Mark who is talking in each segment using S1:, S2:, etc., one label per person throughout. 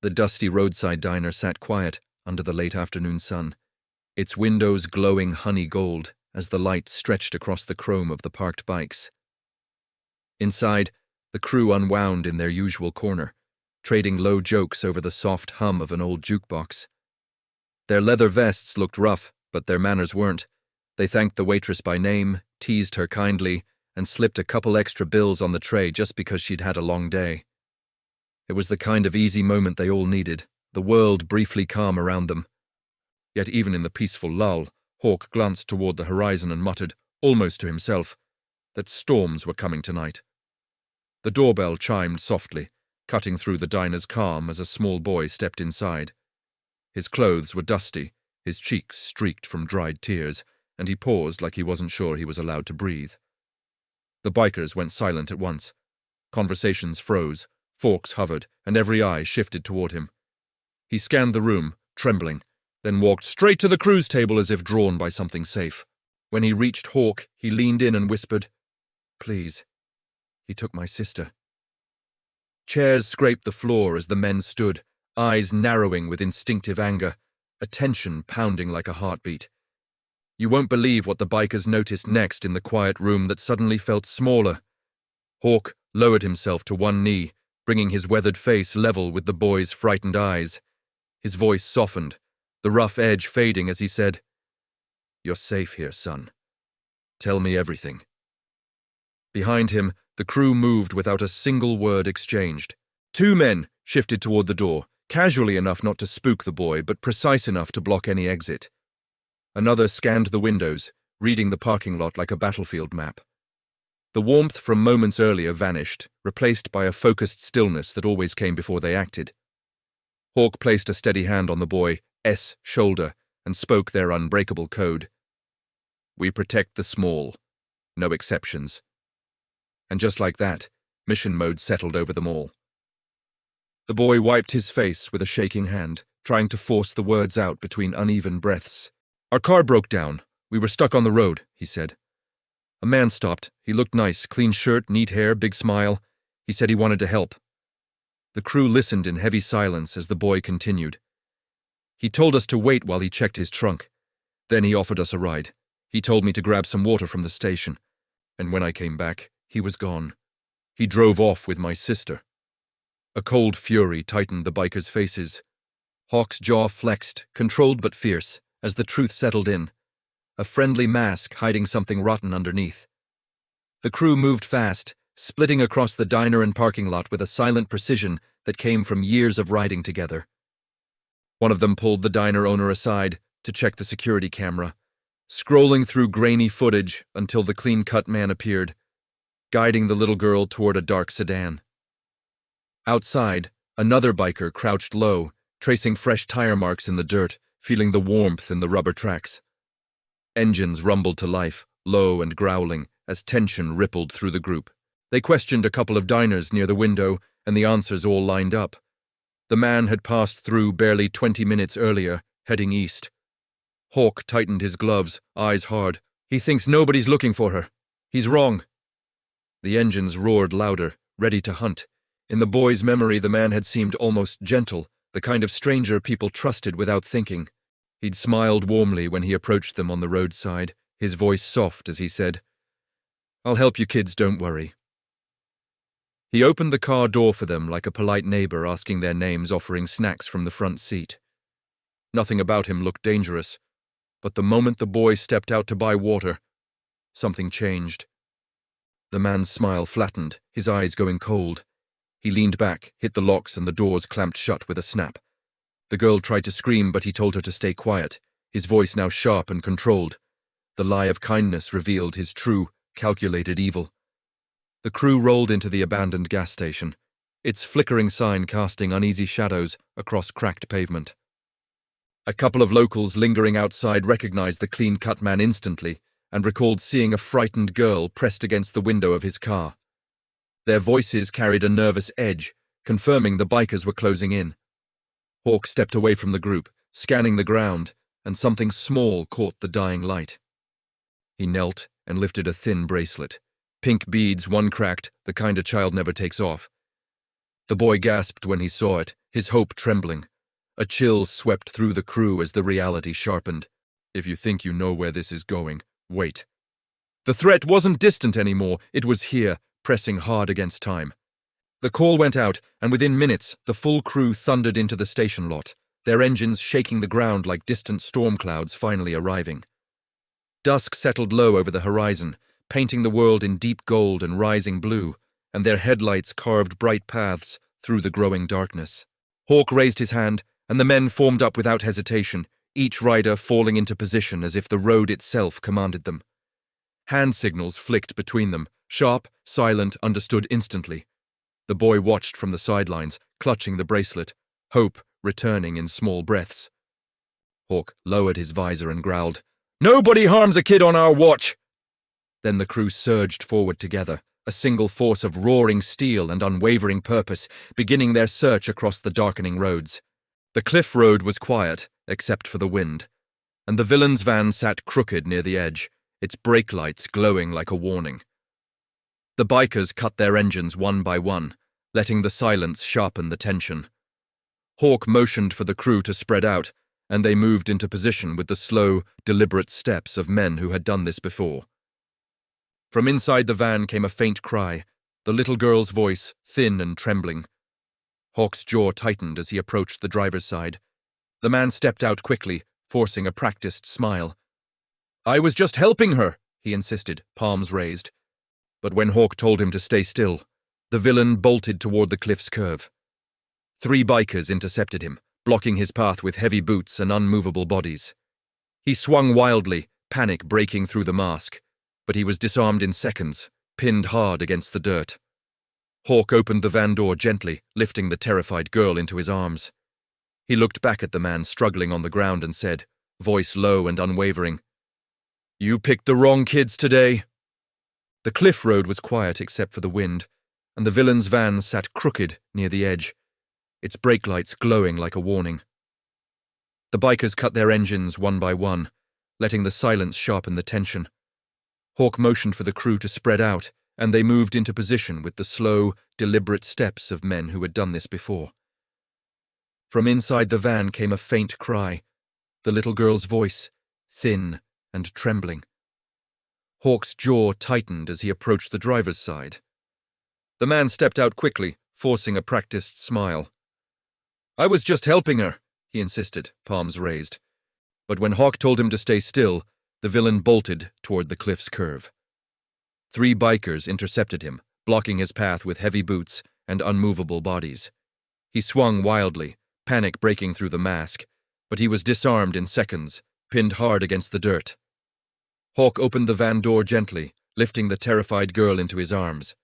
S1: The dusty roadside diner sat quiet under the late afternoon sun, its windows glowing honey gold as the light stretched across the chrome of the parked bikes. Inside, the crew unwound in their usual corner, trading low jokes over the soft hum of an old jukebox. Their leather vests looked rough, but their manners weren't. They thanked the waitress by name, teased her kindly, and slipped a couple extra bills on the tray just because she'd had a long day. It was the kind of easy moment they all needed, the world briefly calm around them. Yet even in the peaceful lull, Hawk glanced toward the horizon and muttered, almost to himself, that storms were coming tonight. The doorbell chimed softly, cutting through the diner's calm as a small boy stepped inside. His clothes were dusty, his cheeks streaked from dried tears, and he paused like he wasn't sure he was allowed to breathe. The bikers went silent at once. Conversations froze, forks hovered, and every eye shifted toward him. He scanned the room, trembling, then walked straight to the cruise table as if drawn by something safe. When he reached Hawk, he leaned in and whispered, "Please, he took my sister." Chairs scraped the floor as the men stood, eyes narrowing with instinctive anger, attention pounding like a heartbeat. You won't believe what the bikers noticed next in the quiet room that suddenly felt smaller. Hawk lowered himself to one knee, bringing his weathered face level with the boy's frightened eyes. His voice softened, the rough edge fading as he said, "You're safe here, son. Tell me everything." Behind him, the crew moved without a single word exchanged. Two men shifted toward the door, casually enough not to spook the boy, but precise enough to block any exit. Another scanned the windows, reading the parking lot like a battlefield map. The warmth from moments earlier vanished, replaced by a focused stillness that always came before they acted. Hawk placed a steady hand on the boy's shoulder and spoke their unbreakable code. "We protect the small. No exceptions." And just like that, mission mode settled over them all. The boy wiped his face with a shaking hand, trying to force the words out between uneven breaths. "Our car broke down. We were stuck on the road," he said. A man stopped. He looked nice, clean shirt, neat hair, big smile. He said he wanted to help. The crew listened in heavy silence as the boy continued. "He told us to wait while he checked his trunk. Then he offered us a ride. He told me to grab some water from the station. And when I came back, he was gone. He drove off with my sister." A cold fury tightened the bikers' faces. Hawk's jaw flexed, controlled but fierce, as the truth settled in, a friendly mask hiding something rotten underneath. The crew moved fast, splitting across the diner and parking lot with a silent precision that came from years of riding together. One of them pulled the diner owner aside to check the security camera, scrolling through grainy footage until the clean-cut man appeared, guiding the little girl toward a dark sedan. Outside, another biker crouched low, tracing fresh tire marks in the dirt, feeling the warmth in the rubber tracks. Engines rumbled to life, low and growling, as tension rippled through the group. They questioned a couple of diners near the window, and the answers all lined up. The man had passed through barely 20 minutes earlier, heading east. Hawk tightened his gloves, eyes hard. "He thinks nobody's looking for her. He's wrong." The engines roared louder, ready to hunt. In the boy's memory, the man had seemed almost gentle, the kind of stranger people trusted without thinking. He'd smiled warmly when he approached them on the roadside, his voice soft as he said, "I'll help you kids, don't worry." He opened the car door for them like a polite neighbor asking their names, offering snacks from the front seat. Nothing about him looked dangerous, but the moment the boy stepped out to buy water, something changed. The man's smile flattened, his eyes going cold. He leaned back, hit the locks, and the doors clamped shut with a snap. The girl tried to scream, but he told her to stay quiet, his voice now sharp and controlled. The lie of kindness revealed his true, calculated evil. The crew rolled into the abandoned gas station, its flickering sign casting uneasy shadows across cracked pavement. A couple of locals lingering outside recognized the clean-cut man instantly and recalled seeing a frightened girl pressed against the window of his car. Their voices carried a nervous edge, confirming the bikers were closing in. Hawk stepped away from the group, scanning the ground, and something small caught the dying light. He knelt and lifted a thin bracelet. Pink beads, one cracked, the kind a child never takes off. The boy gasped when he saw it, his hope trembling. A chill swept through the crew as the reality sharpened. If you think you know where this is going, wait. The threat wasn't distant anymore, it was here, pressing hard against time. The call went out, and within minutes, the full crew thundered into the station lot, their engines shaking the ground like distant storm clouds finally arriving. Dusk settled low over the horizon, painting the world in deep gold and rising blue, and their headlights carved bright paths through the growing darkness. Hawk raised his hand, and the men formed up without hesitation, each rider falling into position as if the road itself commanded them. Hand signals flicked between them, sharp, silent, understood instantly. The boy watched from the sidelines, clutching the bracelet, hope returning in small breaths. Hawk lowered his visor and growled, "Nobody harms a kid on our watch!" Then the crew surged forward together, a single force of roaring steel and unwavering purpose, beginning their search across the darkening roads. The cliff road was quiet, except for the wind, and the villain's van sat crooked near the edge, its brake lights glowing like a warning. The bikers cut their engines one by one, letting the silence sharpen the tension. Hawk motioned for the crew to spread out, and they moved into position with the slow, deliberate steps of men who had done this before. From inside the van came a faint cry, the little girl's voice, thin and trembling. Hawk's jaw tightened as he approached the driver's side. The man stepped out quickly, forcing a practiced smile. "I was just helping her," he insisted, palms raised. But when Hawk told him to stay still, the villain bolted toward the cliff's curve. 3 bikers intercepted him, blocking his path with heavy boots and unmovable bodies. He swung wildly, panic breaking through the mask, but he was disarmed in seconds, pinned hard against the dirt. Hawk opened the van door gently, lifting the terrified girl into his arms. He looked back at the man struggling on the ground and said, voice low and unwavering, "You picked the wrong kids today." The cliff road was quiet except for the wind, and the villain's van sat crooked near the edge, its brake lights glowing like a warning. The bikers cut their engines one by one, letting the silence sharpen the tension. Hawk motioned for the crew to spread out, and they moved into position with the slow, deliberate steps of men who had done this before. From inside the van came a faint cry, the little girl's voice, thin and trembling. Hawk's jaw tightened as he approached the driver's side. The man stepped out quickly, forcing a practiced smile. "I was just helping her," he insisted, palms raised. But when Hawk told him to stay still, the villain bolted toward the cliff's curve. 3 bikers intercepted him, blocking his path with heavy boots and unmovable bodies. He swung wildly, panic breaking through the mask, but he was disarmed in seconds, pinned hard against the dirt. Hawk opened the van door gently, lifting the terrified girl into his arms.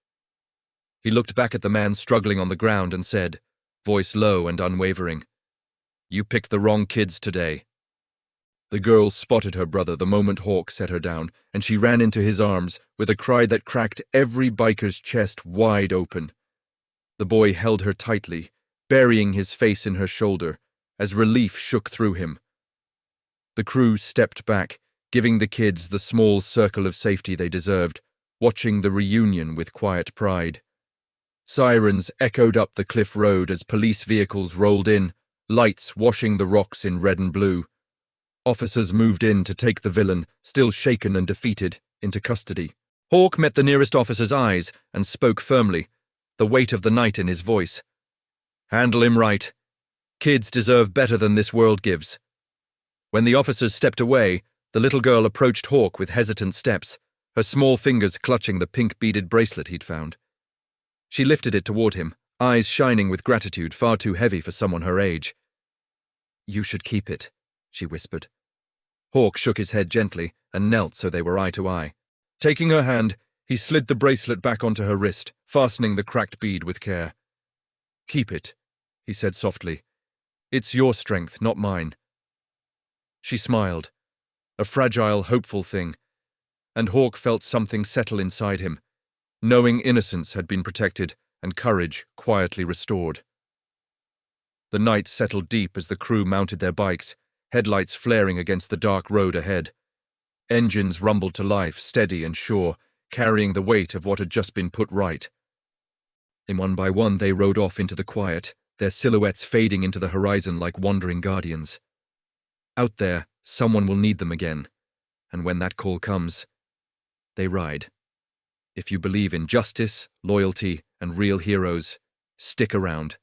S1: He looked back at the man struggling on the ground and said, voice low and unwavering, "You picked the wrong kids today." The girl spotted her brother the moment Hawk set her down, and she ran into his arms with a cry that cracked every biker's chest wide open. The boy held her tightly, burying his face in her shoulder, as relief shook through him. The crew stepped back, giving the kids the small circle of safety they deserved, watching the reunion with quiet pride. Sirens echoed up the cliff road as police vehicles rolled in, lights washing the rocks in red and blue. Officers moved in to take the villain, still shaken and defeated, into custody. Hawk met the nearest officer's eyes and spoke firmly, the weight of the night in his voice. "Handle him right. Kids deserve better than this world gives." When the officers stepped away, the little girl approached Hawk with hesitant steps, her small fingers clutching the pink-beaded bracelet he'd found. She lifted it toward him, eyes shining with gratitude far too heavy for someone her age. "You should keep it," she whispered. Hawk shook his head gently and knelt so they were eye to eye. Taking her hand, he slid the bracelet back onto her wrist, fastening the cracked bead with care. "Keep it," he said softly. "It's your strength, not mine." She smiled, a fragile, hopeful thing, and Hawk felt something settle inside him, knowing innocence had been protected and courage quietly restored. The night settled deep as the crew mounted their bikes, headlights flaring against the dark road ahead. Engines rumbled to life, steady and sure, carrying the weight of what had just been put right. And one by one they rode off into the quiet, their silhouettes fading into the horizon like wandering guardians. Out there, someone will need them again, and when that call comes, they ride. If you believe in justice, loyalty, and real heroes, stick around.